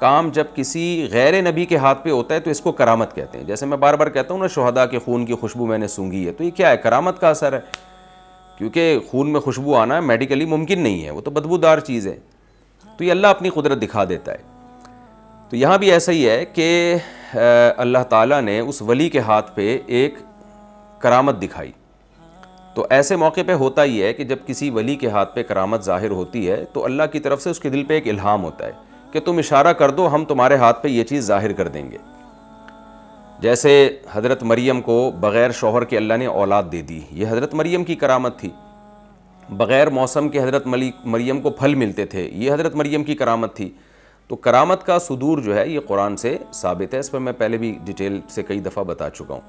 کام جب کسی غیر نبی کے ہاتھ پہ ہوتا ہے تو اس کو کرامت کہتے ہیں. جیسے میں بار بار کہتا ہوں نا, شہداء کے خون کی خوشبو میں نے سونگھی ہے, تو یہ کیا ہے؟ کرامت کا اثر ہے, کیونکہ خون میں خوشبو آنا میڈیکلی ممکن نہیں ہے, وہ تو بدبودار چیز ہے. تو یہ اللہ اپنی قدرت دکھا دیتا ہے. تو یہاں بھی ایسا ہی ہے کہ اللہ تعالیٰ نے اس ولی کے ہاتھ پہ ایک کرامت دکھائی. تو ایسے موقع پہ ہوتا ہی ہے کہ جب کسی ولی کے ہاتھ پہ کرامت ظاہر ہوتی ہے تو اللہ کی طرف سے اس کے دل پہ ایک الہام ہوتا ہے کہ تم اشارہ کر دو, ہم تمہارے ہاتھ پہ یہ چیز ظاہر کر دیں گے. جیسے حضرت مریم کو بغیر شوہر کے اللہ نے اولاد دے دی, یہ حضرت مریم کی کرامت تھی. بغیر موسم کے حضرت مریم کو پھل ملتے تھے, یہ حضرت مریم کی کرامت تھی. تو کرامت کا صدور جو ہے یہ قرآن سے ثابت ہے, اس پر میں پہلے بھی ڈیٹیل سے کئی دفعہ بتا چکا ہوں.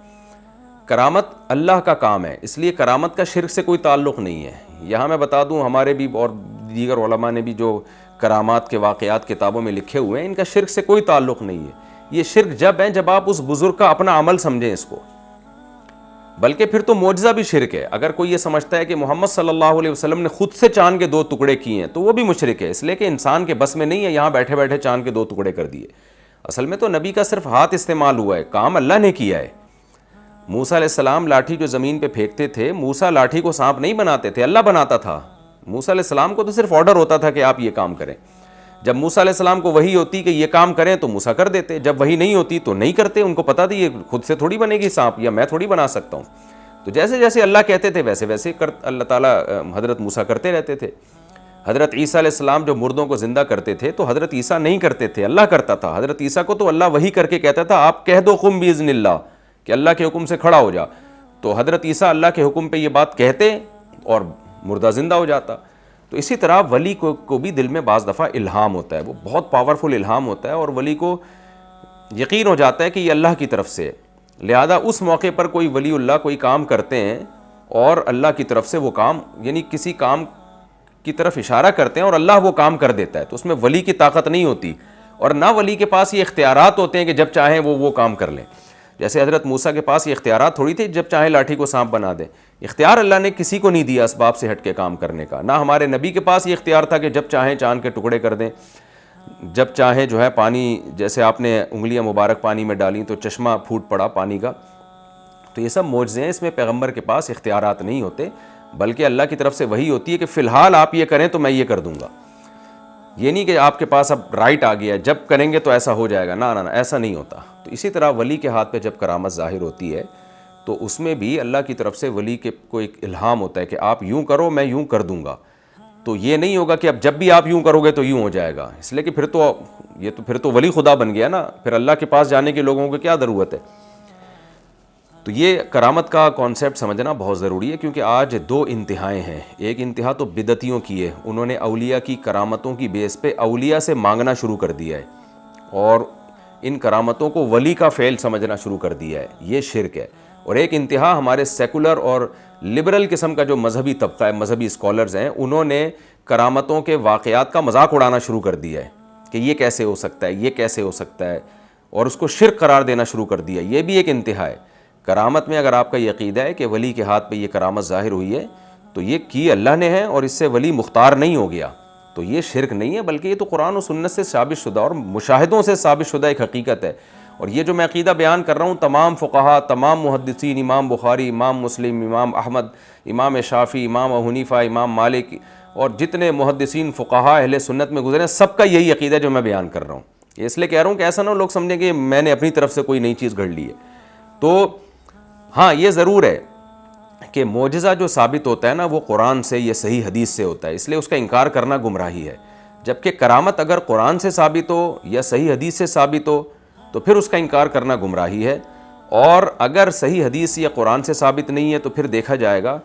کرامت اللہ کا کام ہے, اس لیے کرامت کا شرک سے کوئی تعلق نہیں ہے. یہاں میں بتا دوں, ہمارے بھی اور دیگر علماء نے بھی جو کرامات کے واقعات کتابوں میں لکھے ہوئے ہیں, ان کا شرک سے کوئی تعلق نہیں ہے. یہ شرک جب ہے جب آپ اس بزرگ کا اپنا عمل سمجھیں اس کو, بلکہ پھر تو معجزہ بھی شرک ہے. اگر کوئی یہ سمجھتا ہے کہ محمد صلی اللہ علیہ وسلم نے خود سے چاند کے 2 ٹکڑے کیے ہیں تو وہ بھی مشرک ہے, اس لیے کہ انسان کے بس میں نہیں ہے یہاں بیٹھے بیٹھے چاند کے 2 ٹکڑے کر دیے. اصل میں تو نبی کا صرف ہاتھ استعمال ہوا ہے, کام اللہ نے کیا ہے. موسیٰ علیہ السلام لاٹھی جو زمین پہ پھینکتے تھے, موسیٰ لاٹھی کو سانپ نہیں بناتے تھے, اللہ بناتا تھا. موسیٰ علیہ السلام کو تو صرف آرڈر ہوتا تھا کہ آپ یہ کام کریں. جب موسیٰ علیہ السلام کو وحی ہوتی کہ یہ کام کریں تو موسیٰ کر دیتے, جب وحی نہیں ہوتی تو نہیں کرتے. ان کو پتہ تھی یہ خود سے تھوڑی بنے گی سانپ, یا میں تھوڑی بنا سکتا ہوں. تو جیسے جیسے اللہ کہتے تھے ویسے ویسے اللہ تعالیٰ حضرت موسیٰ کرتے رہتے تھے. حضرت عیسیٰ علیہ السلام جو مردوں کو زندہ کرتے تھے تو حضرت عیسیٰ نہیں کرتے تھے, اللہ کرتا تھا. حضرت عیسیٰ کو تو اللہ وحی کر کے کہتا تھا آپ کہہ دو قم باذن اللہ, کہ اللہ کے حکم سے کھڑا ہو جا. تو حضرت عیسیٰ اللہ کے حکم پہ یہ بات کہتے اور مردہ زندہ ہو جاتا. تو اسی طرح ولی کو بھی دل میں بعض دفعہ الہام ہوتا ہے, وہ بہت پاورفل الہام ہوتا ہے, اور ولی کو یقین ہو جاتا ہے کہ یہ اللہ کی طرف سے ہے. لہذا اس موقع پر کوئی ولی اللہ کوئی کام کرتے ہیں اور اللہ کی طرف سے وہ کام, یعنی کسی کام کی طرف اشارہ کرتے ہیں اور اللہ وہ کام کر دیتا ہے, تو اس میں ولی کی طاقت نہیں ہوتی, اور نہ ولی کے پاس یہ اختیارات ہوتے ہیں کہ جب چاہیں وہ کام کر لیں. جیسے حضرت موسیٰ کے پاس یہ اختیارات تھوڑی تھے جب چاہیں لاٹھی کو سانپ بنا دیں. اختیار اللہ نے کسی کو نہیں دیا اسباب سے ہٹ کے کام کرنے کا. نہ ہمارے نبی کے پاس یہ اختیار تھا کہ جب چاہیں چاند کے ٹکڑے کر دیں, جب چاہیں جو ہے پانی, جیسے آپ نے انگلیاں مبارک پانی میں ڈالیں تو چشمہ پھوٹ پڑا پانی کا. تو یہ سب معجزے ہیں, اس میں پیغمبر کے پاس اختیارات نہیں ہوتے, بلکہ اللہ کی طرف سے وہی ہوتی ہے کہ فی الحال آپ یہ کریں تو میں یہ کر دوں گا. یہ نہیں کہ آپ کے پاس اب رائٹ آ گیا جب کریں گے تو ایسا ہو جائے گا, نہ ایسا نہیں ہوتا. تو اسی طرح ولی کے ہاتھ پہ جب کرامت ظاہر ہوتی ہے تو اس میں بھی اللہ کی طرف سے ولی کے کو ایک الہام ہوتا ہے کہ آپ یوں کرو میں یوں کر دوں گا. تو یہ نہیں ہوگا کہ اب جب بھی آپ یوں کرو گے تو یوں ہو جائے گا, اس لیے کہ پھر تو ولی خدا بن گیا نا, پھر اللہ کے پاس جانے کے لوگوں کو کیا ضرورت ہے. تو یہ کرامت کا کانسیپٹ سمجھنا بہت ضروری ہے, کیونکہ آج 2 انتہائیں ہیں. ایک انتہا تو بدعتیوں کی ہے, انہوں نے اولیاء کی کرامتوں کی بیس پہ اولیاء سے مانگنا شروع کر دیا ہے اور ان کرامتوں کو ولی کا فعل سمجھنا شروع کر دیا ہے, یہ شرک ہے. اور ایک انتہا ہمارے سیکولر اور لبرل قسم کا جو مذہبی طبقہ ہے, مذہبی اسکالرز ہیں, انہوں نے کرامتوں کے واقعات کا مذاق اڑانا شروع کر دیا ہے کہ یہ کیسے ہو سکتا ہے, یہ کیسے ہو سکتا ہے, اور اس کو شرک قرار دینا شروع کر دیا. یہ بھی ایک انتہا ہے. کرامت میں اگر آپ کا یہ عقیدہ ہے کہ ولی کے ہاتھ پہ یہ کرامت ظاہر ہوئی ہے تو یہ کی اللہ نے ہے اور اس سے ولی مختار نہیں ہو گیا, تو یہ شرک نہیں ہے, بلکہ یہ تو قرآن و سنت سے ثابت شدہ اور مشاہدوں سے ثابت شدہ ایک حقیقت ہے. اور یہ جو میں عقیدہ بیان کر رہا ہوں, تمام فقہا, تمام محدثین, امام بخاری, امام مسلم, امام احمد, امام شافعی, امام ابو حنیفہ, امام مالک, اور جتنے محدثین فقہا اہل سنت میں گزرے ہیں, سب کا یہی عقیدہ جو میں بیان کر رہا ہوں. اس لیے کہہ رہا ہوں کہ ایسا نہ لوگ سمجھیں کہ میں نے اپنی طرف سے کوئی نئی چیز گھڑ لی ہے. تو ہاں یہ ضرور ہے کہ معجزہ جو ثابت ہوتا ہے نا وہ قرآن سے یا صحیح حدیث سے ہوتا ہے, اس لیے اس کا انکار کرنا گمراہی ہے. جبکہ کرامت اگر قرآن سے ثابت ہو یا صحیح حدیث سے ثابت ہو تو پھر اس کا انکار کرنا گمراہی ہے. اور اگر صحیح حدیث یا قرآن سے ثابت نہیں ہے تو پھر دیکھا جائے گا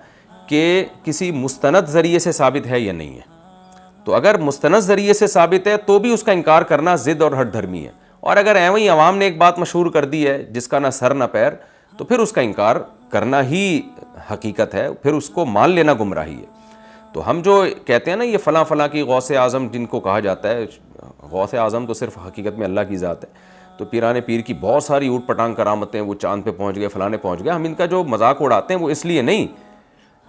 کہ کسی مستند ذریعے سے ثابت ہے یا نہیں ہے. تو اگر مستند ذریعے سے ثابت ہے تو بھی اس کا انکار کرنا ضد اور ہٹ دھرمی ہے. اور اگر ایویں ہی عوام نے ایک بات مشہور کر دی ہے جس کا نہ سر نہ پیر, تو پھر اس کا انکار کرنا ہی حقیقت ہے, پھر اس کو مان لینا گمراہی ہے. تو ہم جو کہتے ہیں نا یہ فلاں فلاں کی غوث اعظم جن کو کہا جاتا ہے, غوث اعظم تو صرف حقیقت میں اللہ کی ذات ہے. تو پیران پیر کی بہت ساری اوٹ پٹانگ کرامتیں, وہ چاند پہ پہنچ گئے, فلاں پہنچ گئے. ہم ان کا جو مذاق اڑاتے ہیں وہ اس لیے نہیں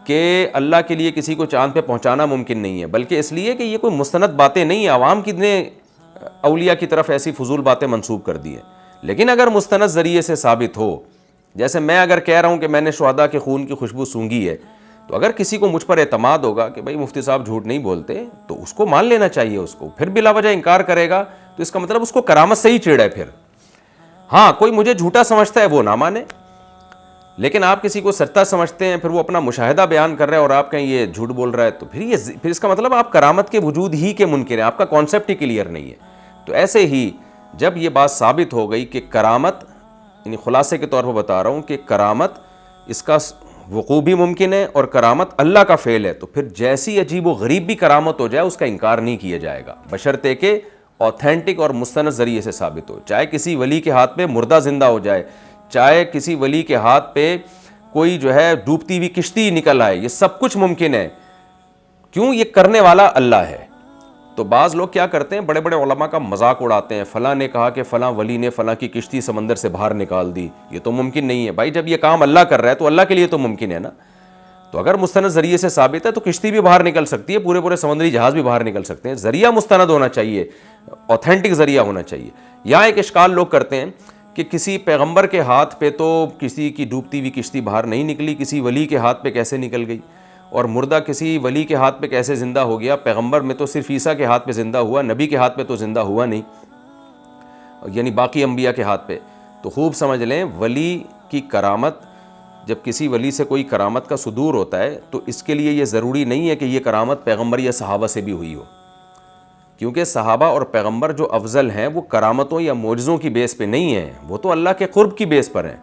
کہ اللہ کے لیے کسی کو چاند پہ پہنچانا ممکن نہیں ہے, بلکہ اس لیے کہ یہ کوئی مستند باتیں نہیں ہیں. عوام کتنے اولیاء کی طرف ایسی فضول باتیں منسوب کر دی ہیں. لیکن اگر مستند ذریعے سے ثابت ہو، جیسے میں اگر کہہ رہا ہوں کہ میں نے شہداء کے خون کی خوشبو سونگھی ہے، تو اگر کسی کو مجھ پر اعتماد ہوگا کہ بھائی مفتی صاحب جھوٹ نہیں بولتے، تو اس کو مان لینا چاہیے. اس کو پھر بلا وجہ انکار کرے گا تو اس کا مطلب اس کو کرامت سے ہی چڑ ہے. پھر ہاں کوئی مجھے جھوٹا سمجھتا ہے وہ نہ مانے، لیکن آپ کسی کو سچا سمجھتے ہیں، پھر وہ اپنا مشاہدہ بیان کر رہا ہے اور آپ کہیں یہ جھوٹ بول رہا ہے، تو پھر اس کا مطلب آپ کرامت کے وجود ہی کے منکر ہیں، آپ کا کانسیپٹ ہی کلیئر نہیں ہے. تو ایسے ہی جب یہ بات ثابت ہو گئی کہ کرامت، یعنی خلاصے کے طور پر بتا رہا ہوں کہ کرامت اس کا وقوع بھی ممکن ہے اور کرامت اللہ کا فعل ہے، تو پھر جیسی عجیب و غریب بھی کرامت ہو جائے اس کا انکار نہیں کیا جائے گا، بشرطے کہ اوتھینٹک اور مستند ذریعے سے ثابت ہو. چاہے کسی ولی کے ہاتھ پہ مردہ زندہ ہو جائے، چاہے کسی ولی کے ہاتھ پہ کوئی جو ہے ڈوبتی ہوئی کشتی نکل آئے، یہ سب کچھ ممکن ہے. کیوں؟ یہ کرنے والا اللہ ہے. تو بعض لوگ کیا کرتے ہیں، بڑے بڑے علماء کا مذاق اڑاتے ہیں، فلاں نے کہا کہ فلاں ولی نے فلاں کی کشتی سمندر سے باہر نکال دی، یہ تو ممکن نہیں ہے. بھائی جب یہ کام اللہ کر رہا ہے تو اللہ کے لیے تو ممکن ہے نا. تو اگر مستند ذریعے سے ثابت ہے تو کشتی بھی باہر نکل سکتی ہے، پورے سمندری جہاز بھی باہر نکل سکتے ہیں. ذریعہ مستند ہونا چاہیے، اوتھینٹک ذریعہ ہونا چاہیے. یہاں ایک اشکال لوگ کرتے ہیں کہ کسی پیغمبر کے ہاتھ پہ تو کسی کی ڈوبتی ہوئی کشتی باہر نہیں نکلی، کسی ولی کے ہاتھ پہ کیسے نکل گئی، اور مردہ کسی ولی کے ہاتھ پہ کیسے زندہ ہو گیا. پیغمبر میں تو صرف عیسیٰ کے ہاتھ پہ زندہ ہوا، نبی کے ہاتھ پہ تو زندہ ہوا نہیں، یعنی باقی انبیاء کے ہاتھ پہ. تو خوب سمجھ لیں، ولی کی کرامت، جب کسی ولی سے کوئی کرامت کا صدور ہوتا ہے تو اس کے لیے یہ ضروری نہیں ہے کہ یہ کرامت پیغمبر یا صحابہ سے بھی ہوئی ہو، کیونکہ صحابہ اور پیغمبر جو افضل ہیں وہ کرامتوں یا معجزوں کی بیس پہ نہیں ہیں، وہ تو اللہ کے قرب کی بیس پر ہیں.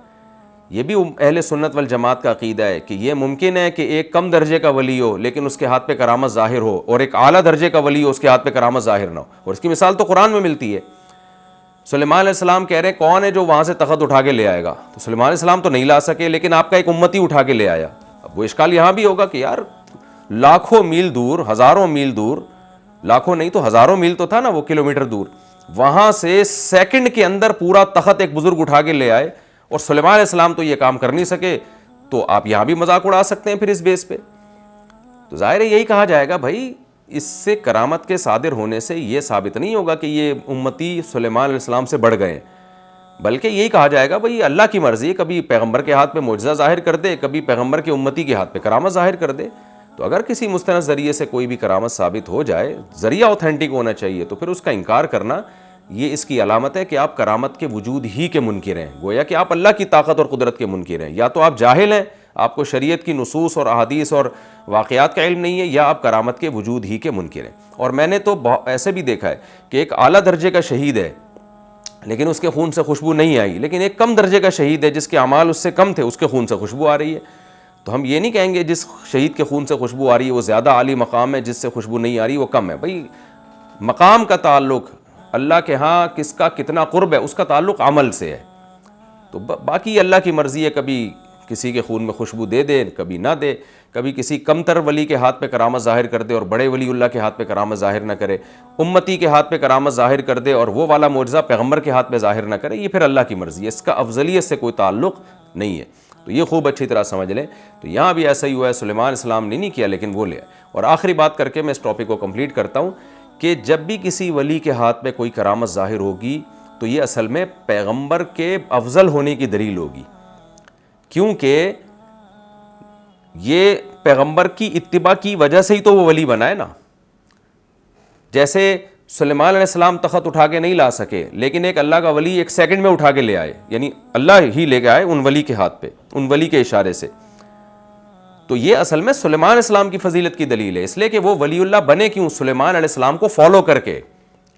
یہ بھی اہل سنت والجماعت کا عقیدہ ہے کہ یہ ممکن ہے کہ ایک کم درجے کا ولی ہو لیکن اس کے ہاتھ پہ کرامت ظاہر ہو، اور ایک اعلیٰ درجے کا ولی ہو اس کے ہاتھ پہ کرامت ظاہر نہ ہو. اور اس کی مثال تو قرآن میں ملتی ہے. سلیمان علیہ السلام کہہ رہے ہیں کون ہے جو وہاں سے تخت اٹھا کے لے آئے گا، تو سلیمان علیہ السلام تو نہیں لا سکے، لیکن آپ کا ایک امتی اٹھا کے لے آیا. اب وہ اشکال یہاں بھی ہوگا کہ یار لاکھوں میل دور، ہزاروں میل دور، لاکھوں نہیں تو ہزاروں میل تو تھا نا، وہ کلومیٹر دور، وہاں سے سیکنڈ کے اندر پورا تخت ایک بزرگ اٹھا کے لے آئے، اور سلیمان علیہ السلام تو یہ کام کر نہیں سکے. تو آپ یہاں بھی مذاق اڑا سکتے ہیں پھر اس بیس پہ. تو ظاہر ہے یہی کہا جائے گا بھائی اس سے کرامت کے صادر ہونے سے یہ ثابت نہیں ہوگا کہ یہ امتی سلیمان علیہ السلام سے بڑھ گئے ہیں، بلکہ یہی کہا جائے گا بھائی اللہ کی مرضی، کبھی پیغمبر کے ہاتھ پہ معجزہ ظاہر کر دے، کبھی پیغمبر کے امتی کے ہاتھ پہ کرامت ظاہر کر دے. تو اگر کسی مستند ذریعے سے کوئی بھی کرامت ثابت ہو جائے، ذریعہ اوتھینٹک ہونا چاہیے، تو پھر اس کا انکار کرنا یہ اس کی علامت ہے کہ آپ کرامت کے وجود ہی کے منکر ہیں، گویا کہ آپ اللہ کی طاقت اور قدرت کے منکر ہیں. یا تو آپ جاہل ہیں، آپ کو شریعت کی نصوص اور احادیث اور واقعات کا علم نہیں ہے، یا آپ کرامت کے وجود ہی کے منکر ہیں. اور میں نے تو ایسے بھی دیکھا ہے کہ ایک اعلیٰ درجے کا شہید ہے لیکن اس کے خون سے خوشبو نہیں آئی، لیکن ایک کم درجے کا شہید ہے جس کے اعمال اس سے کم تھے، اس کے خون سے خوشبو آ رہی ہے. تو ہم یہ نہیں کہیں گے جس شہید کے خون سے خوشبو آ رہی ہے وہ زیادہ عالی مقام ہے، جس سے خوشبو نہیں آ رہی وہ کم ہے. بھائی مقام کا تعلق اللہ کے ہاں کس کا کتنا قرب ہے اس کا تعلق عمل سے ہے. تو باقی اللہ کی مرضی ہے، کبھی کسی کے خون میں خوشبو دے دے، کبھی نہ دے، کبھی کسی کم تر ولی کے ہاتھ پہ کرامت ظاہر کر دے اور بڑے ولی اللہ کے ہاتھ پہ کرامت ظاہر نہ کرے، امتی کے ہاتھ پہ کرامت ظاہر کر دے اور وہ والا معجزہ پیغمبر کے ہاتھ پہ ظاہر نہ کرے. یہ پھر اللہ کی مرضی ہے، اس کا افضلیت سے کوئی تعلق نہیں ہے. تو یہ خوب اچھی طرح سمجھ لیں. تو یہاں بھی ایسا ہی ہوا ہے، سلیمان علیہ السلام نے نہیں کیا لیکن وہ لیا. اور آخری بات کر کے میں اس ٹاپک کو کمپلیٹ کرتا ہوں کہ جب بھی کسی ولی کے ہاتھ پہ کوئی کرامت ظاہر ہوگی تو یہ اصل میں پیغمبر کے افضل ہونے کی دلیل ہوگی، کیونکہ یہ پیغمبر کی اتباع کی وجہ سے ہی تو وہ ولی بنا ہے نا. جیسے سلیمان علیہ السلام تخت اٹھا کے نہیں لا سکے لیکن ایک اللہ کا ولی ایک سیکنڈ میں اٹھا کے لے آئے، یعنی اللہ ہی لے کے آئے ان ولی کے ہاتھ پہ، ان ولی کے اشارے سے. تو یہ اصل میں سلیمان علیہ السلام کی فضیلت کی دلیل ہے، اس لیے کہ وہ ولی اللہ بنے کیوں؟ سلیمان علیہ السلام کو فالو کر کے.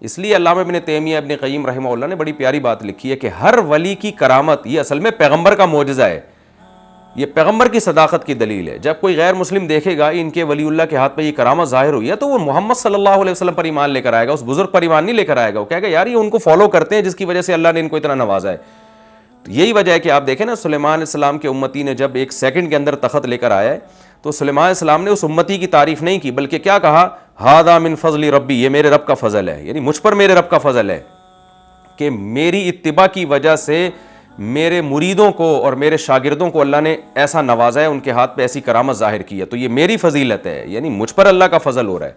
اس لیے علامہ ابن تیمیہ ابن قیم رحمہ اللہ نے بڑی پیاری بات لکھی ہے کہ ہر ولی کی کرامت یہ اصل میں پیغمبر کا معجزہ ہے، یہ پیغمبر کی صداقت کی دلیل ہے. جب کوئی غیر مسلم دیکھے گا ان کے ولی اللہ کے ہاتھ پہ یہ کرامت ظاہر ہوئی ہے تو وہ محمد صلی اللہ علیہ وسلم پر ایمان لے کر آئے گا، اس بزرگ پر ایمان نہیں لے کر آئے گا. وہ کہے گا یار یہ ان کو فالو کرتے ہیں جس کی وجہ سے اللہ نے ان کو اتنا نوازا ہے. تو یہی وجہ ہے کہ آپ دیکھیں نا، سلیمان علیہ السلام کے امتی نے جب ایک سیکنڈ کے اندر تخت لے کر آیا ہے تو سلیمان علیہ السلام نے اس امتی کی تعریف نہیں کی بلکہ کیا کہا؟ ھذا من فضل ربی، یہ میرے رب کا فضل ہے، یعنی مجھ پر میرے رب کا فضل ہے کہ میری اتباع کی وجہ سے میرے مریدوں کو اور میرے شاگردوں کو اللہ نے ایسا نوازا ہے، ان کے ہاتھ پہ ایسی کرامت ظاہر کی ہے، تو یہ میری فضیلت ہے، یعنی مجھ پر اللہ کا فضل ہو رہا ہے.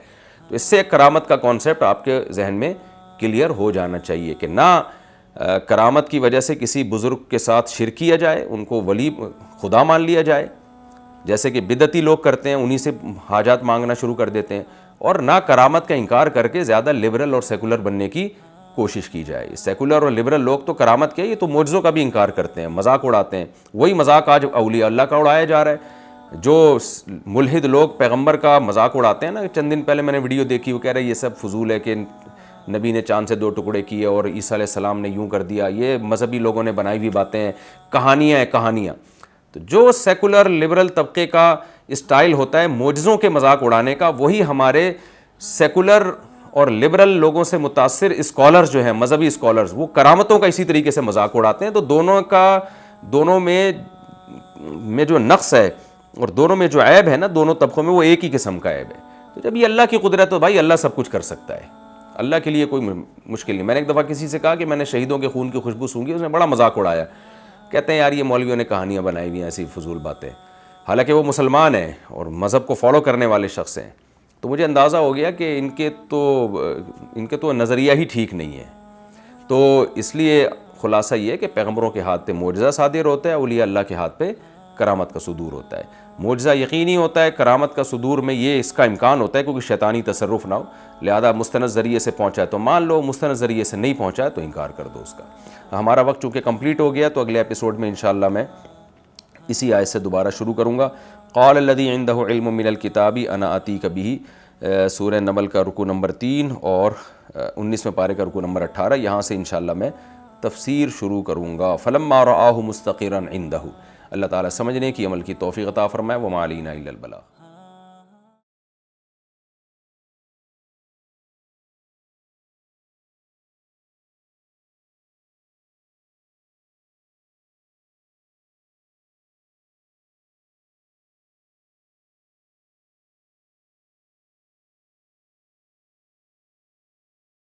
تو اس سے ایک کرامت کا کانسیپٹ آپ کے ذہن میں کلیئر ہو جانا چاہیے کہ نہ کرامت کی وجہ سے کسی بزرگ کے ساتھ شرک کیا جائے, ان کو ولی خدا مان لیا جائے جیسے کہ بدعتی لوگ کرتے ہیں, انہی سے حاجات مانگنا شروع کر دیتے ہیں, اور نہ کرامت کا انکار کر کے زیادہ لبرل اور سیکولر بننے کی کوشش کی جائے. سیکولر اور لبرل لوگ تو کرامت کیا, یہ تو معجزوں کا بھی انکار کرتے ہیں, مذاق اڑاتے ہیں. وہی مذاق آج اولیاء اللہ کا اڑایا جا رہا ہے. جو ملحد لوگ پیغمبر کا مذاق اڑاتے ہیں نا, چند دن پہلے میں نے ویڈیو دیکھی, وہ کہہ رہے ہیں یہ سب فضول ہے کہ نبی نے چاند سے 2 ٹکڑے کیے اور عیسیٰ علیہ السلام نے یوں کر دیا, یہ مذہبی لوگوں نے بنائی ہوئی باتیں ہیں, کہانیاں ہیں کہانیاں. تو جو سیکولر لبرل طبقے کا اسٹائل ہوتا ہے معجزوں کے مذاق اڑانے کا, وہی ہمارے سیکولر اور لبرل لوگوں سے متاثر اسکالرز جو ہیں, مذہبی اسکالرز, وہ کرامتوں کا اسی طریقے سے مذاق اڑاتے ہیں. تو دونوں میں جو نقص ہے اور دونوں میں جو عیب ہے نا, دونوں طبقوں میں, وہ ایک ہی قسم کا عیب ہے. تو جب یہ اللہ کی قدرت ہے, بھائی اللہ سب کچھ کر سکتا ہے, اللہ کے لیے کوئی مشکل نہیں. میں نے ایک دفعہ کسی سے کہا کہ میں نے شہیدوں کے خون کی خوشبو سونگھی, اس نے بڑا مذاق اڑایا, کہتے ہیں یار یہ مولویوں نے کہانیاں بنائی ہوئی ہیں, ایسی فضول باتیں. حالانکہ وہ مسلمان ہیں اور مذہب کو فالو کرنے والے شخص ہیں. تو مجھے اندازہ ہو گیا کہ ان کے تو نظریہ ہی ٹھیک نہیں ہے. تو اس لیے خلاصہ یہ ہے کہ پیغمبروں کے ہاتھ پہ معجزہ صادر ہوتا ہے, اولیاء اللہ کے ہاتھ پہ کرامت کا صدور ہوتا ہے. معجزہ یقینی ہوتا ہے, کرامت کا صدور میں یہ اس کا امکان ہوتا ہے کیونکہ شیطانی تصرف نہ ہو, لہذا مستند ذریعے سے پہنچا ہے تو مان لو, مستند ذریعے سے نہیں پہنچا ہے تو انکار کر دو اس کا. ہمارا وقت چونکہ کمپلیٹ ہو گیا, تو اگلے ایپیسوڈ میں انشاءاللہ میں اسی آیت سے دوبارہ شروع کروں گا. قال الذی عندہ علم من الکتاب انا آتیک بہ, سورہ نمل کا رکوع نمبر 3 اور 19ویں پارے کا رکوع نمبر 18. یہاں سے انشاءاللہ میں تفسیر شروع کروں گا. فلما رآہ مستقرا عندہ, اللہ تعالیٰ سمجھنے کی عمل کی توفیق عطا فرمائے. وما علینا الا البلاغ.